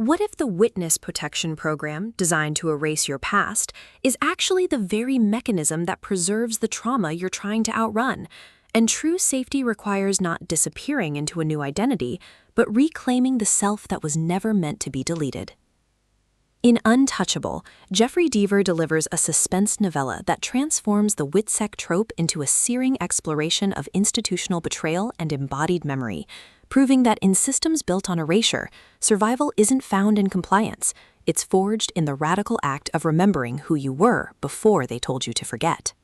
What if the witness protection program, designed to erase your past, is actually the very mechanism that preserves the trauma you're trying to outrun? And true safety requires not disappearing into a new identity, but reclaiming the self that was never meant to be deleted. In Untouchable, Jeffery Deaver delivers a suspense novella that transforms the WITSEC trope into a searing exploration of institutional betrayal and embodied memory, proving that in systems built on erasure, survival isn't found in compliance. It's forged in the radical act of remembering who you were before they told you to forget.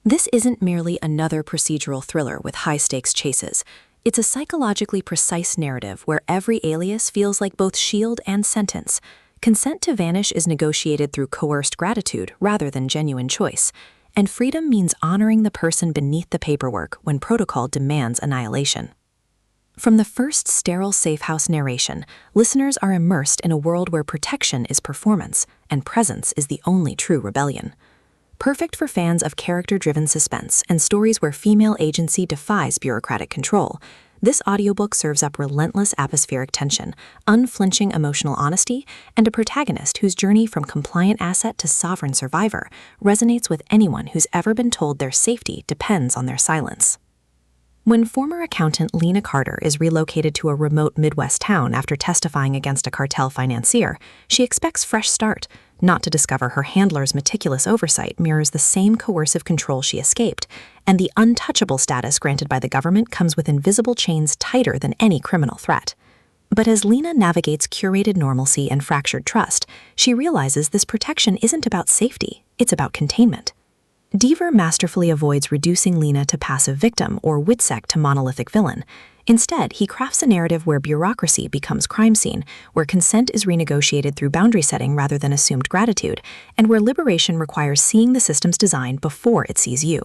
This isn't merely another procedural thriller with high-stakes chases. It's a psychologically precise narrative where every alias feels like both shield and sentence. Consent to vanish is negotiated through coerced gratitude rather than genuine choice, and freedom means honoring the person beneath the paperwork when protocol demands annihilation. From the first sterile safehouse narration, listeners are immersed in a world where protection is performance and presence is the only true rebellion. Perfect for fans of character-driven suspense and stories where female agency defies bureaucratic control, this audiobook serves up relentless atmospheric tension, unflinching emotional honesty, and a protagonist whose journey from compliant asset to sovereign survivor resonates with anyone who's ever been told their safety depends on their silence. When former accountant Lena Carter is relocated to a remote Midwest town after testifying against a cartel financier, she expects fresh start, not to discover her handler's meticulous oversight mirrors the same coercive control she escaped, and the untouchable status granted by the government comes with invisible chains tighter than any criminal threat. But as Lena navigates curated normalcy and fractured trust, she realizes this protection isn't about safety, it's about containment. Deaver masterfully avoids reducing Lena to passive victim or WITSEC to monolithic villain. Instead, he crafts a narrative where bureaucracy becomes crime scene, where consent is renegotiated through boundary setting rather than assumed gratitude, and where liberation requires seeing the system's design before it sees you.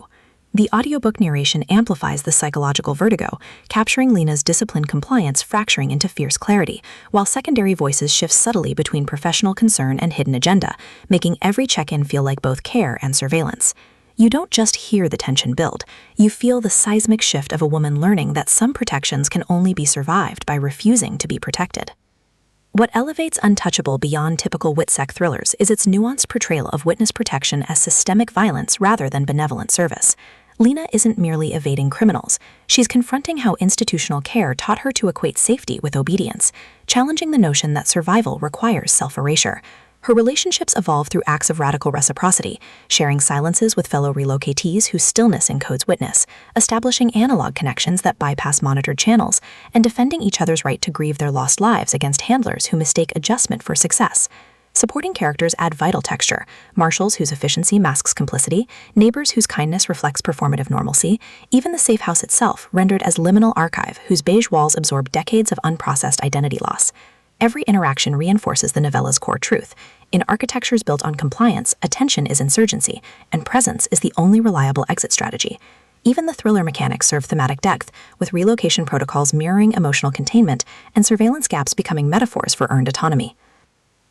The audiobook narration amplifies the psychological vertigo, capturing Lena's disciplined compliance fracturing into fierce clarity, while secondary voices shift subtly between professional concern and hidden agenda, making every check-in feel like both care and surveillance. You don't just hear the tension build, you feel the seismic shift of a woman learning that some protections can only be survived by refusing to be protected. What elevates Untouchable beyond typical WITSEC thrillers is its nuanced portrayal of witness protection as systemic violence rather than benevolent service. Lena isn't merely evading criminals, she's confronting how institutional care taught her to equate safety with obedience, challenging the notion that survival requires self-erasure. Her relationships evolve through acts of radical reciprocity, sharing silences with fellow relocatees whose stillness encodes witness, establishing analog connections that bypass monitored channels, and defending each other's right to grieve their lost lives against handlers who mistake adjustment for success. Supporting characters add vital texture, marshals whose efficiency masks complicity, neighbors whose kindness reflects performative normalcy, even the safe house itself rendered as liminal archive whose beige walls absorb decades of unprocessed identity loss. Every interaction reinforces the novella's core truth. In architectures built on compliance, attention is insurgency, and presence is the only reliable exit strategy. Even the thriller mechanics serve thematic depth, with relocation protocols mirroring emotional containment and surveillance gaps becoming metaphors for earned autonomy.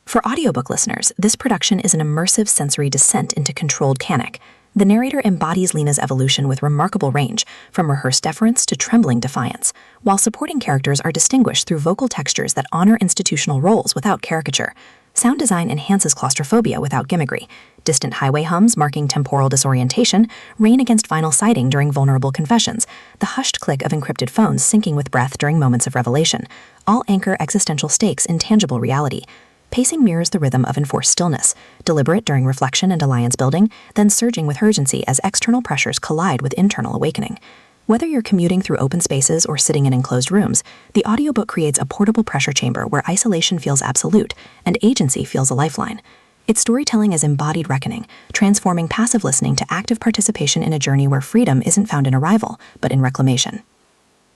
For audiobook listeners, this production is an immersive sensory descent into controlled canic. The narrator embodies Lena's evolution with remarkable range, from rehearsed deference to trembling defiance, while supporting characters are distinguished through vocal textures that honor institutional roles without caricature. Sound design enhances claustrophobia without gimmickry. Distant highway hums marking temporal disorientation rain against vinyl siding during vulnerable confessions, the hushed click of encrypted phones syncing with breath during moments of revelation. All anchor existential stakes in tangible reality. Pacing mirrors the rhythm of enforced stillness, deliberate during reflection and alliance building, then surging with urgency as external pressures collide with internal awakening. Whether you're commuting through open spaces or sitting in enclosed rooms, the audiobook creates a portable pressure chamber where isolation feels absolute and agency feels a lifeline. Its storytelling is embodied reckoning, transforming passive listening to active participation in a journey where freedom isn't found in arrival, but in reclamation.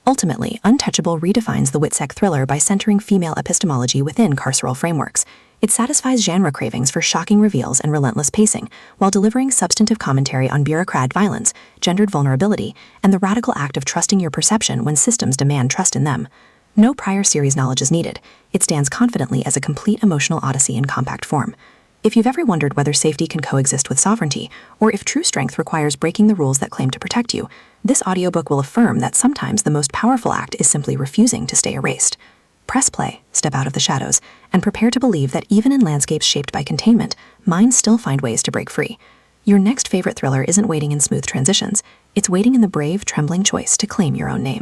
Ultimately, Untouchable redefines the WITSEC thriller by centering female epistemology within carceral frameworks. It satisfies genre cravings for shocking reveals and relentless pacing, while delivering substantive commentary on bureaucrat violence, gendered vulnerability, and the radical act of trusting your perception when systems demand trust in them. No prior series knowledge is needed. It stands confidently as a complete emotional odyssey in compact form. If you've ever wondered whether safety can coexist with sovereignty, or if true strength requires breaking the rules that claim to protect you, this audiobook will affirm that sometimes the most powerful act is simply refusing to stay erased. Press play, step out of the shadows, and prepare to believe that even in landscapes shaped by containment, minds still find ways to break free. Your next favorite thriller isn't waiting in smooth transitions. It's waiting in the brave, trembling choice to claim your own name.